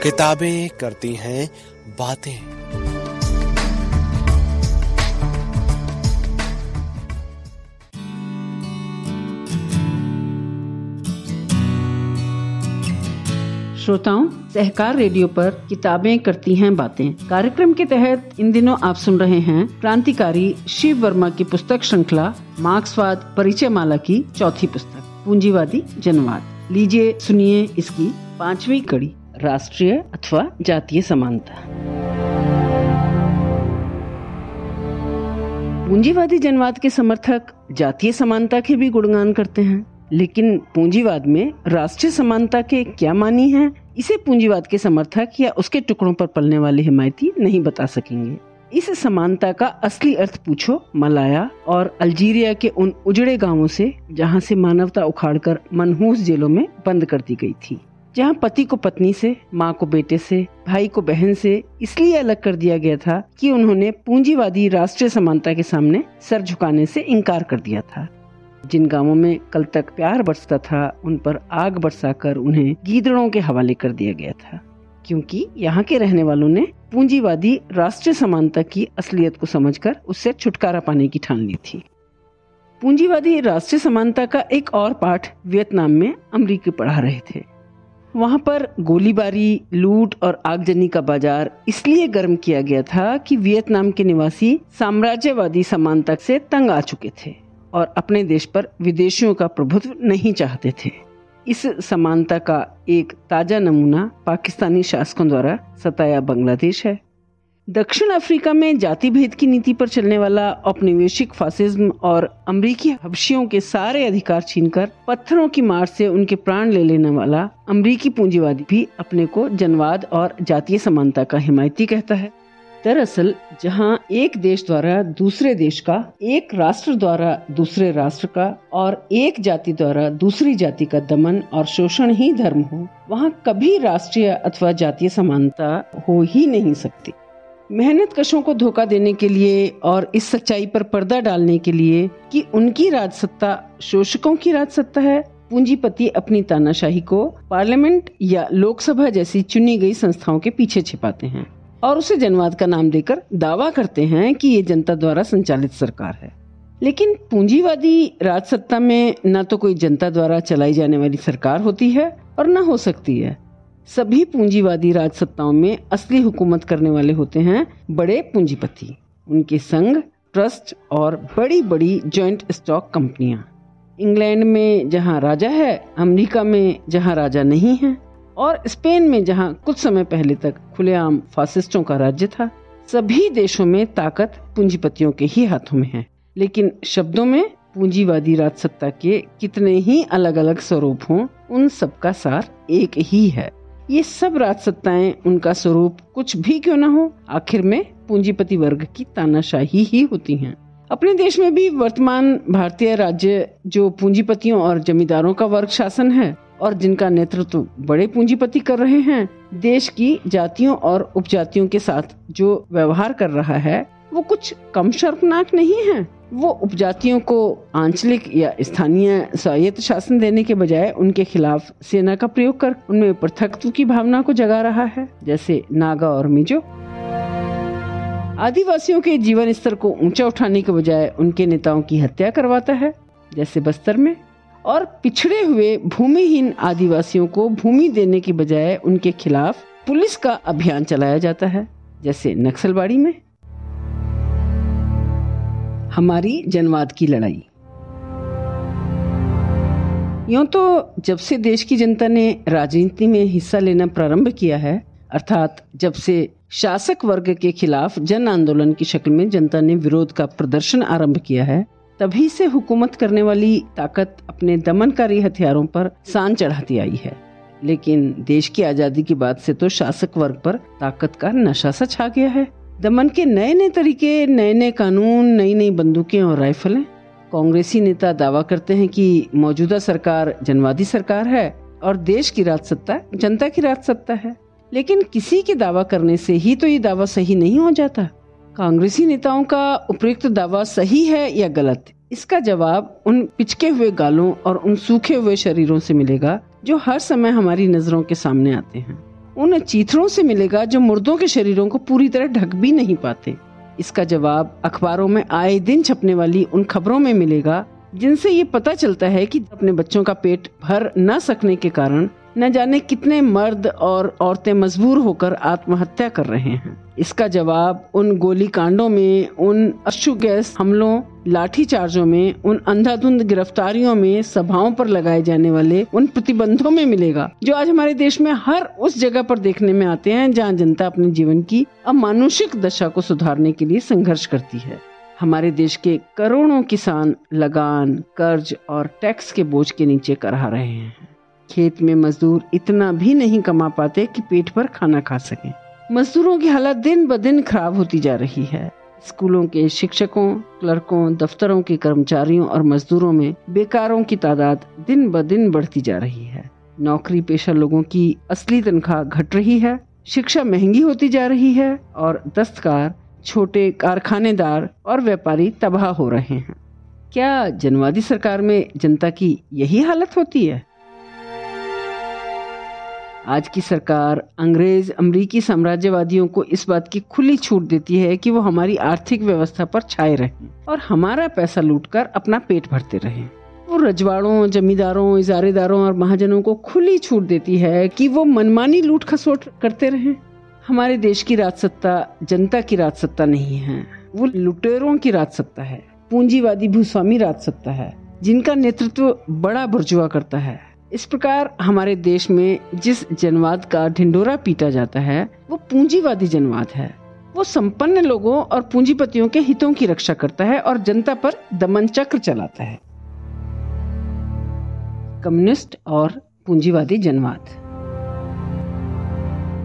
किताबें करती हैं बातें। श्रोताओं, सहकार रेडियो पर किताबें करती हैं बातें कार्यक्रम के तहत इन दिनों आप सुन रहे हैं क्रांतिकारी शिव वर्मा की पुस्तक श्रृंखला मार्क्सवाद परिचय माला की चौथी पुस्तक पूंजीवादी जनवाद। लीजिए सुनिए इसकी 5वीं कड़ी, राष्ट्रीय अथवा जातीय समानता। पूंजीवादी जनवाद के समर्थक जातीय समानता के भी गुणगान करते हैं, लेकिन पूंजीवाद में राष्ट्रीय समानता के क्या मानी है, इसे पूंजीवाद के समर्थक या उसके टुकड़ों पर पलने वाले हिमायती नहीं बता सकेंगे। इस समानता का असली अर्थ पूछो मलाया और अल्जीरिया के उन उजड़े गांवों से जहां से मानवता उखाड़कर मनहूस जेलों में बंद कर दी गई थी, जहां पति को पत्नी से, माँ को बेटे से, भाई को बहन से इसलिए अलग कर दिया गया था कि उन्होंने पूंजीवादी राष्ट्रीय समानता के सामने सर झुकाने से इनकार कर दिया था। जिन गांवों में कल तक प्यार बरसता था, उन पर आग बरसाकर उन्हें गीदड़ों के हवाले कर दिया गया था, क्योंकि यहाँ के रहने वालों ने पूंजीवादी राष्ट्रीय समानता की असलियत को समझकर उससे छुटकारा पाने की ठान ली थी। पूंजीवादी राष्ट्रीय समानता का एक और पाठ वियतनाम में अमरीकी पढ़ा रहे थे। वहाँ पर गोलीबारी, लूट और आगजनी का बाजार इसलिए गर्म किया गया था कि वियतनाम के निवासी साम्राज्यवादी समानता से तंग आ चुके थे और अपने देश पर विदेशियों का प्रभुत्व नहीं चाहते थे। इस समानता का एक ताजा नमूना पाकिस्तानी शासकों द्वारा सताया बांग्लादेश है। दक्षिण अफ्रीका में जाति भेद की नीति पर चलने वाला औपनिवेशिक फासिज्म और अमरीकी हबशियों के सारे अधिकार छीनकर पत्थरों की मार से उनके प्राण ले लेने वाला अमरीकी पूंजीवादी भी अपने को जनवाद और जातीय समानता का हिमायती कहता है। दरअसल जहां एक देश द्वारा दूसरे देश का, एक राष्ट्र द्वारा दूसरे राष्ट्र का और एक जाति द्वारा दूसरी जाति का दमन और शोषण ही धर्म हो, वहां कभी राष्ट्रीय अथवा जातीय समानता हो ही नहीं सकती। मेहनत कशों को धोखा देने के लिए और इस सच्चाई पर पर्दा डालने के लिए कि उनकी राजसत्ता शोषकों की राजसत्ता है, पूंजीपति अपनी तानाशाही को पार्लियामेंट या लोकसभा जैसी चुनी गई संस्थाओं के पीछे छिपाते हैं और उसे जनवाद का नाम देकर दावा करते हैं कि ये जनता द्वारा संचालित सरकार है। लेकिन पूंजीवादी राजसत्ता में न तो कोई जनता द्वारा चलाई जाने वाली सरकार होती है और न हो सकती है। सभी पूंजीवादी राजसत्ताओं में असली हुकूमत करने वाले होते हैं बड़े पूंजीपति, उनके संघ, ट्रस्ट और बड़ी बड़ी जॉइंट स्टॉक कंपनियां। इंग्लैंड में जहां राजा है, अमेरिका में जहां राजा नहीं है और स्पेन में जहां कुछ समय पहले तक खुलेआम फासिस्टों का राज्य था, सभी देशों में ताकत पूंजीपतियों के ही हाथों में है। लेकिन शब्दों में पूंजीवादी राजसत्ता के कितने ही अलग अलग स्वरूप हों, उन सब का सार एक ही है। ये सब राजसत्ताएं, उनका स्वरूप कुछ भी क्यों न हो, आखिर में पूंजीपति वर्ग की तानाशाही ही होती हैं। अपने देश में भी वर्तमान भारतीय राज्य जो पूंजीपतियों और जमींदारों का वर्ग शासन है और जिनका नेतृत्व बड़े पूंजीपति कर रहे हैं, देश की जातियों और उपजातियों के साथ जो व्यवहार कर रहा है वो कुछ कम शर्मनाक नहीं है। वो उपजातियों को आंचलिक या स्थानीय स्वायत्त शासन देने के बजाय उनके खिलाफ सेना का प्रयोग कर उनमें पृथकत्व की भावना को जगा रहा है, जैसे नागा और मिजो। आदिवासियों के जीवन स्तर को ऊंचा उठाने के बजाय उनके नेताओं की हत्या करवाता है, जैसे बस्तर में। और पिछड़े हुए भूमिहीन आदिवासियों को भूमि देने की बजाय उनके खिलाफ पुलिस का अभियान चलाया जाता है, जैसे नक्सलबाड़ी में। हमारी जनवाद की लड़ाई। यूं तो जब से देश की जनता ने राजनीति में हिस्सा लेना प्रारंभ किया है, अर्थात जब से शासक वर्ग के खिलाफ जन आंदोलन की शक्ल में जनता ने विरोध का प्रदर्शन आरंभ किया है, तभी से हुकूमत करने वाली ताकत अपने दमनकारी हथियारों पर सान चढ़ाती आई है। लेकिन देश की आजादी के बाद से तो शासक वर्ग पर ताकत का नशा सा छा गया है। दमन के नए नए तरीके, नए नए कानून, नई नई बंदूकें और राइफलें। कांग्रेसी नेता दावा करते हैं कि मौजूदा सरकार जनवादी सरकार है और देश की राजसत्ता जनता की राजसत्ता है, लेकिन किसी के दावा करने से ही तो ये दावा सही नहीं हो जाता। कांग्रेसी नेताओं का उपयुक्त दावा सही है या गलत, इसका जवाब उन पिचके हुए गालों और उन सूखे हुए शरीरों से मिलेगा जो हर समय हमारी नजरों के सामने आते हैं। उन चीथड़ों से मिलेगा जो मुर्दों के शरीरों को पूरी तरह ढक भी नहीं पाते। इसका जवाब अखबारों में आए दिन छपने वाली उन खबरों में मिलेगा जिनसे ये पता चलता है कि अपने बच्चों का पेट भर न सकने के कारण न जाने कितने मर्द और औरतें मजबूर होकर आत्महत्या कर रहे हैं। इसका जवाब उन गोली कांडों में, उन अश्रु गैस हमलों, लाठी चार्जों में, उन अंधाधुंध गिरफ्तारियों में, सभाओं पर लगाए जाने वाले उन प्रतिबंधों में मिलेगा जो आज हमारे देश में हर उस जगह पर देखने में आते हैं जहाँ जनता अपने जीवन की अमानुषिक दशा को सुधारने के लिए संघर्ष करती है। हमारे देश के करोड़ों किसान लगान, कर्ज और टैक्स के बोझ के नीचे करहा रहे हैं। खेत में मजदूर इतना भी नहीं कमा पाते कि पेट भर खाना खा सकें। मजदूरों की हालत दिन ब दिन खराब होती जा रही है। स्कूलों के शिक्षकों, क्लर्कों, दफ्तरों के कर्मचारियों और मजदूरों में बेकारों की तादाद दिन ब दिन बढ़ती जा रही है। नौकरी पेशा लोगों की असली तनख्वाह घट रही है, शिक्षा महंगी होती जा रही है और दस्तकार, छोटे कारखानेदार और व्यापारी तबाह हो रहे हैं। क्या जनवादी सरकार में जनता की यही हालत होती है? आज की सरकार अंग्रेज अमरीकी साम्राज्यवादियों को इस बात की खुली छूट देती है कि वो हमारी आर्थिक व्यवस्था पर छाए रहें और हमारा पैसा लूटकर अपना पेट भरते रहें। वो रजवाड़ों, जमींदारों, इजारेदारों और महाजनों को खुली छूट देती है कि वो मनमानी लूट खसोट करते रहें। हमारे देश की राजसत्ता जनता की राजसत्ता नहीं है, वो लुटेरों की राजसत्ता है, पूंजीवादी भूस्वामी राजसत्ता है जिनका नेतृत्व बड़ा बुर्जुआ करता है। इस प्रकार हमारे देश में जिस जनवाद का ढिंडोरा पीटा जाता है वो पूंजीवादी जनवाद है। वो संपन्न लोगों और पूंजीपतियों के हितों की रक्षा करता है और जनता पर दमन चक्र चलाता है। कम्युनिस्ट और पूंजीवादी जनवाद।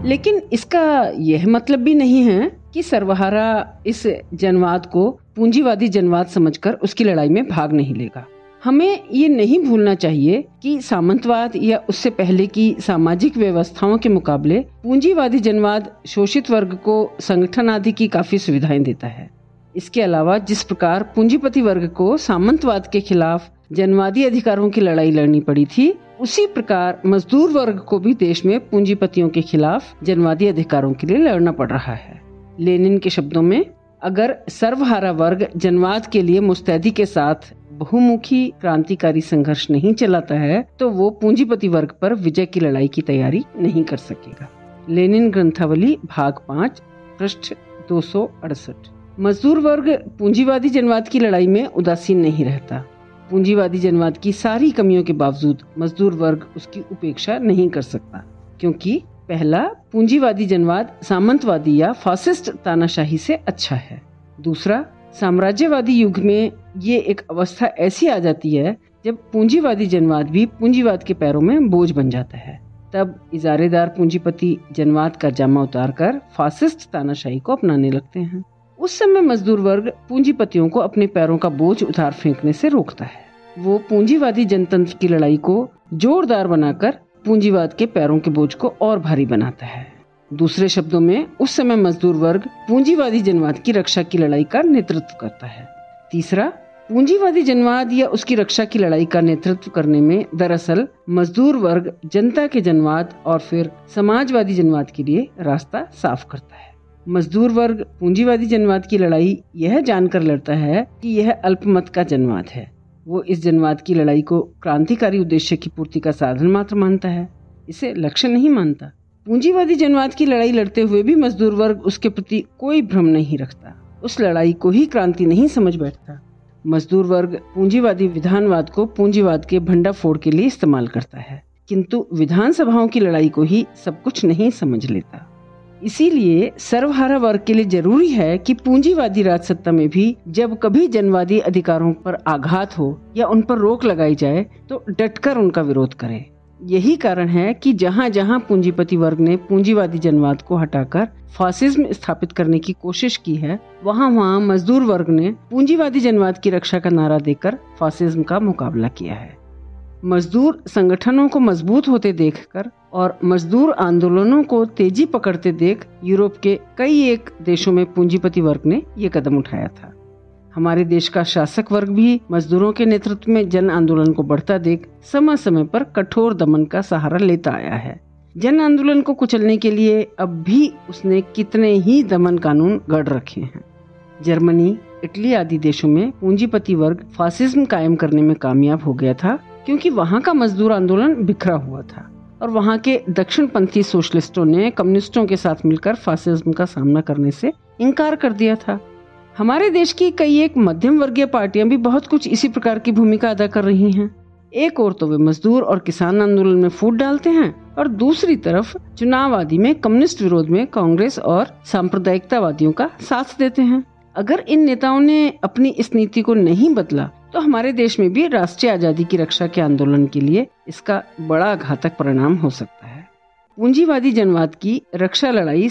लेकिन इसका यह मतलब भी नहीं है कि सर्वहारा इस जनवाद को पूंजीवादी जनवाद समझकर उसकी लड़ाई में भाग नहीं लेगा। हमें ये नहीं भूलना चाहिए कि सामंतवाद या उससे पहले की सामाजिक व्यवस्थाओं के मुकाबले पूंजीवादी जनवाद शोषित वर्ग को संगठन आदि की काफी सुविधाएं देता है। इसके अलावा जिस प्रकार पूंजीपति वर्ग को सामंतवाद के खिलाफ जनवादी अधिकारों की लड़ाई लड़नी पड़ी थी, उसी प्रकार मजदूर वर्ग को भी देश में पूंजीपतियों के खिलाफ जनवादी अधिकारों के लिए लड़ना पड़ रहा है। लेनिन के शब्दों में, अगर सर्वहारा वर्ग जनवाद के लिए मुस्तैदी के साथ बहुमुखी क्रांतिकारी संघर्ष नहीं चलाता है तो वो पूंजीपति वर्ग पर विजय की लड़ाई की तैयारी नहीं कर सकेगा। लेनिन ग्रंथावली भाग 5 पृष्ठ 268। मजदूर वर्ग पूंजीवादी जनवाद की लड़ाई में उदासीन नहीं रहता। पूंजीवादी जनवाद की सारी कमियों के बावजूद मजदूर वर्ग उसकी उपेक्षा नहीं कर सकता, क्योंकि पहला, पूंजीवादी जनवाद सामंतवादी या फासिस्ट तानाशाही से अच्छा है। दूसरा, साम्राज्यवादी युग में ये एक अवस्था ऐसी आ जाती है जब पूंजीवादी जनवाद भी पूंजीवाद के पैरों में बोझ बन जाता है। तब इजारेदार पूंजीपति जनवाद का जामा उतारकर फासिस्ट तानाशाही को अपनाने लगते हैं। उस समय मजदूर वर्ग पूंजीपतियों को अपने पैरों का बोझ उतार फेंकने से रोकता है। वो पूंजीवादी जनतंत्र की लड़ाई को जोरदार बनाकर पूंजीवाद के पैरों के बोझ को और भारी बनाता है। दूसरे शब्दों में, उस समय मजदूर वर्ग पूंजीवादी जनवाद की रक्षा की लड़ाई का नेतृत्व करता है। तीसरा, पूंजीवादी जनवाद या उसकी रक्षा की लड़ाई का नेतृत्व करने में दरअसल मजदूर वर्ग जनता के जनवाद और फिर समाजवादी जनवाद के लिए रास्ता साफ करता है। मजदूर वर्ग पूंजीवादी जनवाद की लड़ाई यह जानकर लड़ता है कि यह अल्पमत का जनवाद है। वो इस जनवाद की लड़ाई को क्रांतिकारी उद्देश्य की पूर्ति का साधन मात्र मानता है, इसे लक्ष्य नहीं मानता। पूंजीवादी जनवाद की लड़ाई लड़ते हुए भी मजदूर वर्ग उसके प्रति कोई भ्रम नहीं रखता, उस लड़ाई को ही क्रांति नहीं समझ बैठता। मजदूर वर्ग पूंजीवादी विधानवाद को पूंजीवाद के भंडाफोड़ के लिए इस्तेमाल करता है, किंतु विधानसभाओं की लड़ाई को ही सब कुछ नहीं समझ लेता। इसीलिए सर्वहारा वर्ग के लिए जरूरी है कि पूंजीवादी राजसत्ता में भी जब कभी जनवादी अधिकारों पर आघात हो या उन पर रोक लगाई जाए तो डटकर उनका विरोध करे। यही कारण है कि जहाँ जहाँ पूंजीपति वर्ग ने पूंजीवादी जनवाद को हटाकर फासिज्म स्थापित करने की कोशिश की है, वहाँ वहाँ मजदूर वर्ग ने पूंजीवादी जनवाद की रक्षा का नारा देकर फासिज्म का मुकाबला किया है। मजदूर संगठनों को मजबूत होते देखकर और मजदूर आंदोलनों को तेजी पकड़ते देख यूरोप के कई एक देशों में पूंजीपति वर्ग ने ये कदम उठाया था। हमारे देश का शासक वर्ग भी मजदूरों के नेतृत्व में जन आंदोलन को बढ़ता देख समय समय पर कठोर दमन का सहारा लेता आया है। जन आंदोलन को कुचलने के लिए अब भी उसने कितने ही दमन कानून गढ़ रखे हैं। जर्मनी, इटली आदि देशों में पूंजीपति वर्ग फासिज्म कायम करने में कामयाब हो गया था, क्योंकि वहाँ का मजदूर आंदोलन बिखरा हुआ था और वहाँ के दक्षिणपंथी सोशलिस्टों ने कम्युनिस्टों के साथ मिलकर फासिज्म का सामना करने से इनकार कर दिया था। हमारे देश की कई एक मध्यम वर्गीय पार्टियां भी बहुत कुछ इसी प्रकार की भूमिका अदा कर रही हैं। एक ओर तो वे मजदूर और किसान आंदोलन में फूट डालते हैं और दूसरी तरफ चुनाव आदि में कम्युनिस्ट विरोध में कांग्रेस और सांप्रदायिकतावादियों का साथ देते हैं। अगर इन नेताओं ने अपनी इस नीति को नहीं बदला तो हमारे देश में भी राष्ट्रीय आजादी की रक्षा के आंदोलन के लिए इसका बड़ा घातक परिणाम हो सकता है। पूंजीवादी जनवाद की रक्षा लड़ाई